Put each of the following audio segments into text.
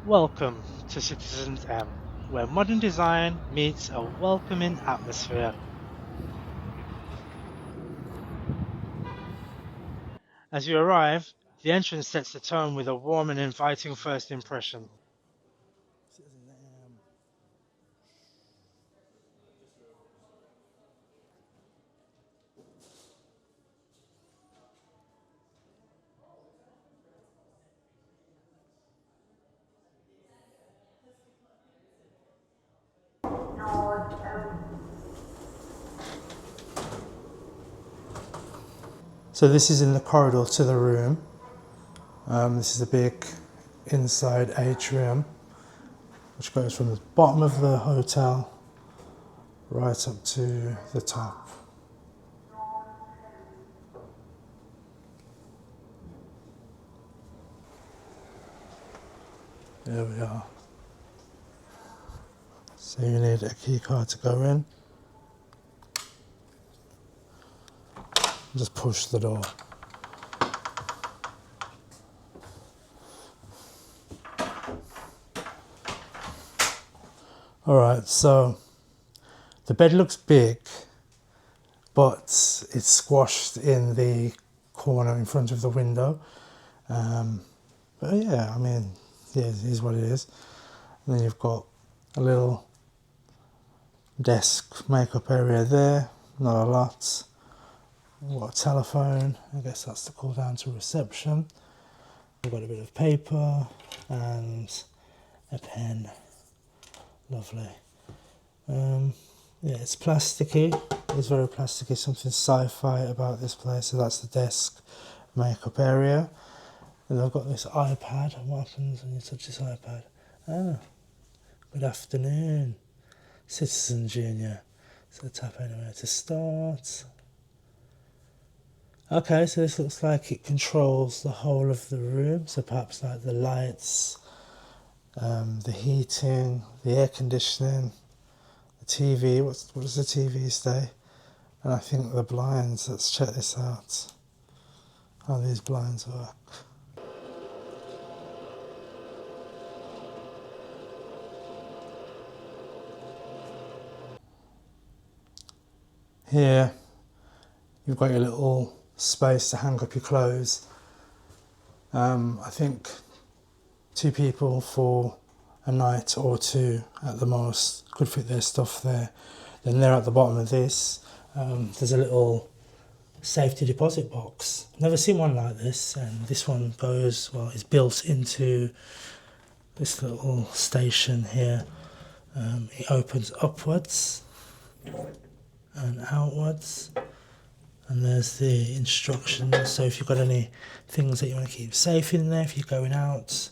Welcome to CitizenM, where modern design meets a welcoming atmosphere. As you arrive, the entrance sets the tone with a warm and inviting first impression. So this is in the corridor to the room. This is a big inside atrium, which goes from the bottom of the hotel right up to the top. There we are. So you need a key card to go in. Just push the door. Alright, so the bed looks big, but it's squashed in the corner in front of the window. But yeah, I mean, yeah, it is what it is. And then you've got a little desk makeup area there, not a lot. We've got a telephone, I guess that's to call down to reception. We've got a bit of paper and a pen. Lovely. Yeah, it's plasticky. It's very plasticky. Something sci-fi about this place. So that's the desk makeup area. And I've got this iPad. What happens when you touch this iPad? Ah, good afternoon, Citizen Junior. So tap anywhere to start. Okay, so this looks like it controls the whole of the room. So perhaps like the lights, the heating, the air conditioning, the TV. What does the TV say? And I think the blinds. Let's check this out. How these blinds work. Here, you've got your little space to hang up your clothes. I think 2 people for a night or 2 at the most could fit their stuff there. Then there at the bottom of this, there's a little safety deposit box. Never seen one like this, and this one goes, well, it's built into this little station here. It opens upwards and outwards, and there's the instructions. So if you've got any things that you want to keep safe in there, if you're going out,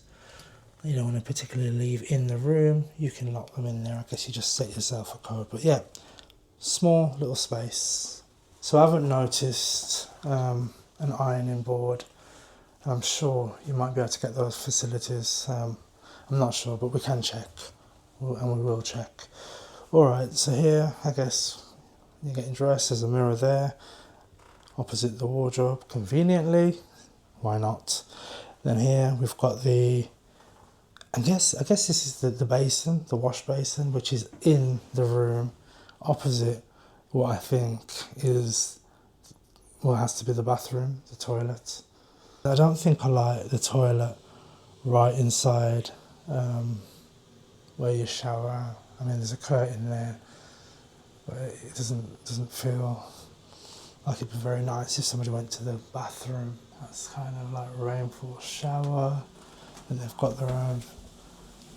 you don't want to particularly leave in the room, you can lock them in there. I guess you just set yourself a code. But yeah, small little space. So I haven't noticed an ironing board. I'm sure you might be able to get those facilities. I'm not sure, but we can check, and we will check. Alright, so here, I guess you're getting dressed. There's a mirror there, opposite the wardrobe, conveniently. Why not? Then here we've got the, I guess this is the basin, the wash basin, which is in the room, opposite what I think is, well, has to be the bathroom, the toilet. I don't think I like the toilet right inside where you shower. I mean, there's a curtain there, but it doesn't feel like it'd be very nice if somebody went to the bathroom. That's kind of like rainfall shower, and they've got their own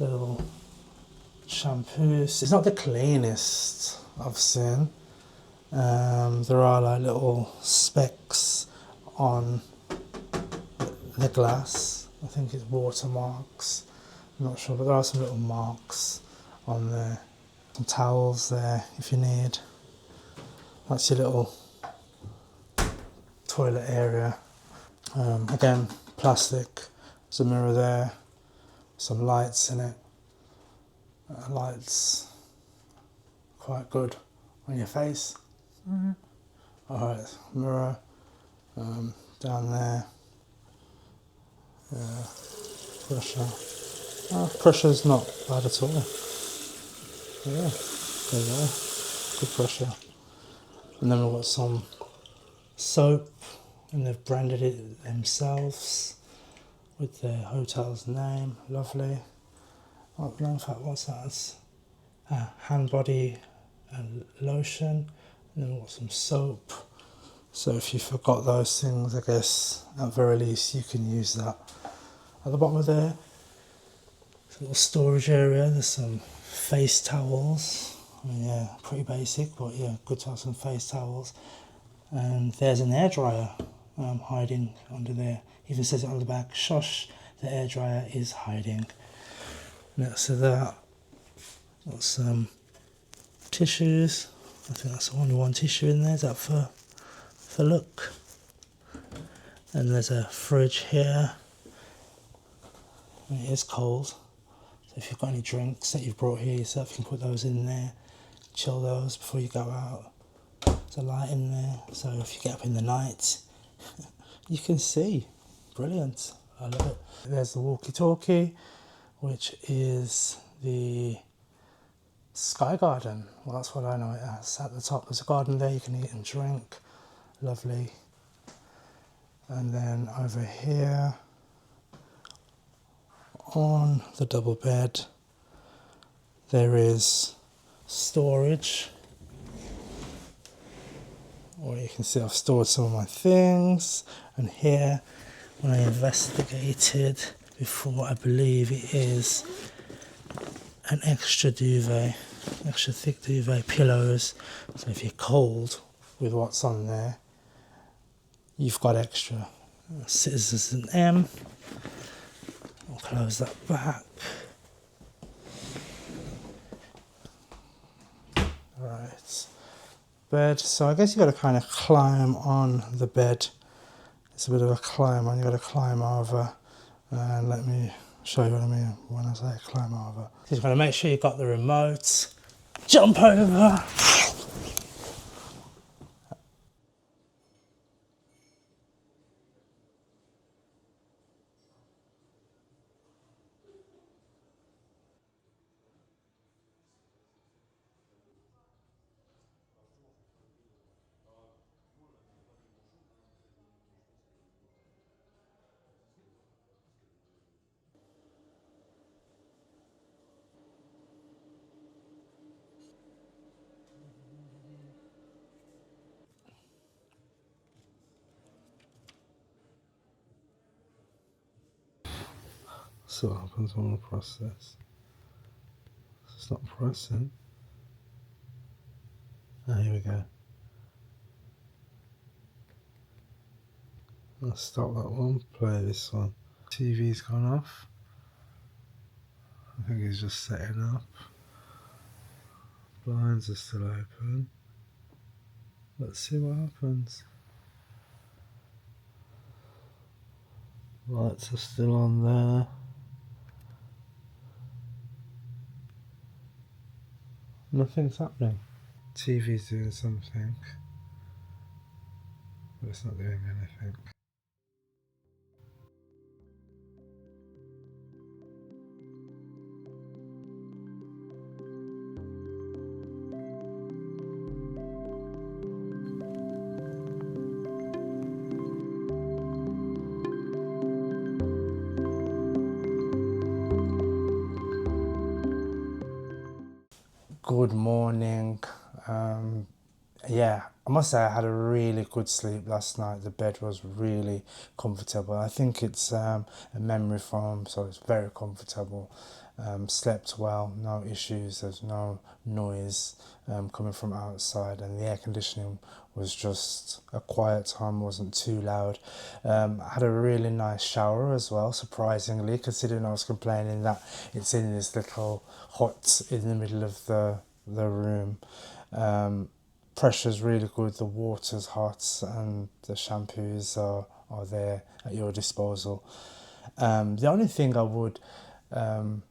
little shampoos. It's not the cleanest I've seen. There are like little specks on the glass. I think it's watermarks. I'm not sure, but there are some little marks on there. Some towels there if you need. That's your little toilet area. Again, plastic. There's a mirror there. Some lights in it. Lights quite good on your face. Alright, mirror down there. Brusher. Pressure's not bad at all. Yeah, there you go. Good pressure. And then we've got some soap, and they've branded it themselves with their hotel's name. Lovely. Oh, no, in fact, what's that? It's hand body and lotion. And then we've got some soap. So if you forgot those things, I guess at very least you can use that. At the bottom of there, a little storage area. There's some face towels. I mean, yeah, pretty basic, but yeah, good to have some face towels. And there's an airdryer hiding under there. Even says it on the back, shush, the airdryer is hiding. Next to that, got some tissues. I think that's only one tissue in there. Is that for look? And there's a fridge here. And it is cold. So if you've got any drinks that you've brought here yourself, you can put those in there. Chill those before you go out. There's a light in there, so if you get up in the night, you can see. Brilliant. I love it. There's the walkie-talkie, which is the Sky Garden. Well, that's what I know it as. At the top there's a garden there, you can eat and drink. Lovely. And then over here, on the double bed, there is storage. Or you can see I've stored some of my things. And here, when I investigated before, I believe it is an extra duvet, extra thick duvet, pillows. So if you're cold with what's on there, you've got extra. CitizenM. I'll close that back. Right. Bed. So I guess you've got to kind of climb on the bed. It's a bit of a climb on. You've got to climb over. And let me show you what I mean when I say climb over. You've got to make sure you've got the remote. Jump over. So what happens when I press this? It's not pressing. Ah, here we go. I'll stop that one, play this one. TV's gone off. I think he's just setting up. Blinds are still open. Let's see what happens. Lights are still on there. Nothing's happening. TV's doing something, but it's not doing anything. Good morning. Yeah, I must say I had a really good sleep last night. The bed was really comfortable. I think it's a memory foam, so it's very comfortable. Slept well, no issues. There's no noise coming from outside, and the air conditioning was just a quiet time, wasn't too loud. I had a really nice shower as well, surprisingly, considering I was complaining that it's in this little hut in the middle of the room. Pressure's really good, the water's hot, and the shampoos are there at your disposal. The only thing I would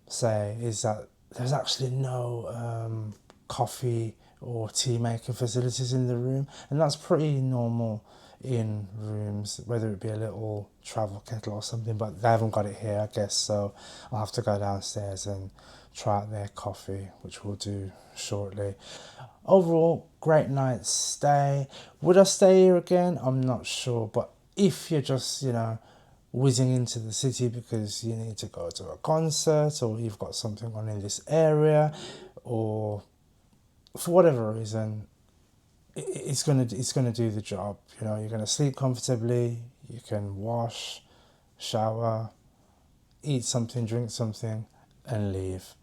say is that there's actually no coffee or tea making facilities in the room, and that's pretty normal in rooms, whether it be a little travel kettle or something, but they haven't got it here, I guess, so I'll have to go downstairs and try out their coffee, which we'll do shortly. Overall, great night's stay. Would I stay here again? I'm not sure, but if you're just, whizzing into the city because you need to go to a concert or you've got something on in this area, or for whatever reason, it's gonna do the job. You're gonna sleep comfortably. You can wash, shower, eat something, drink something, and leave.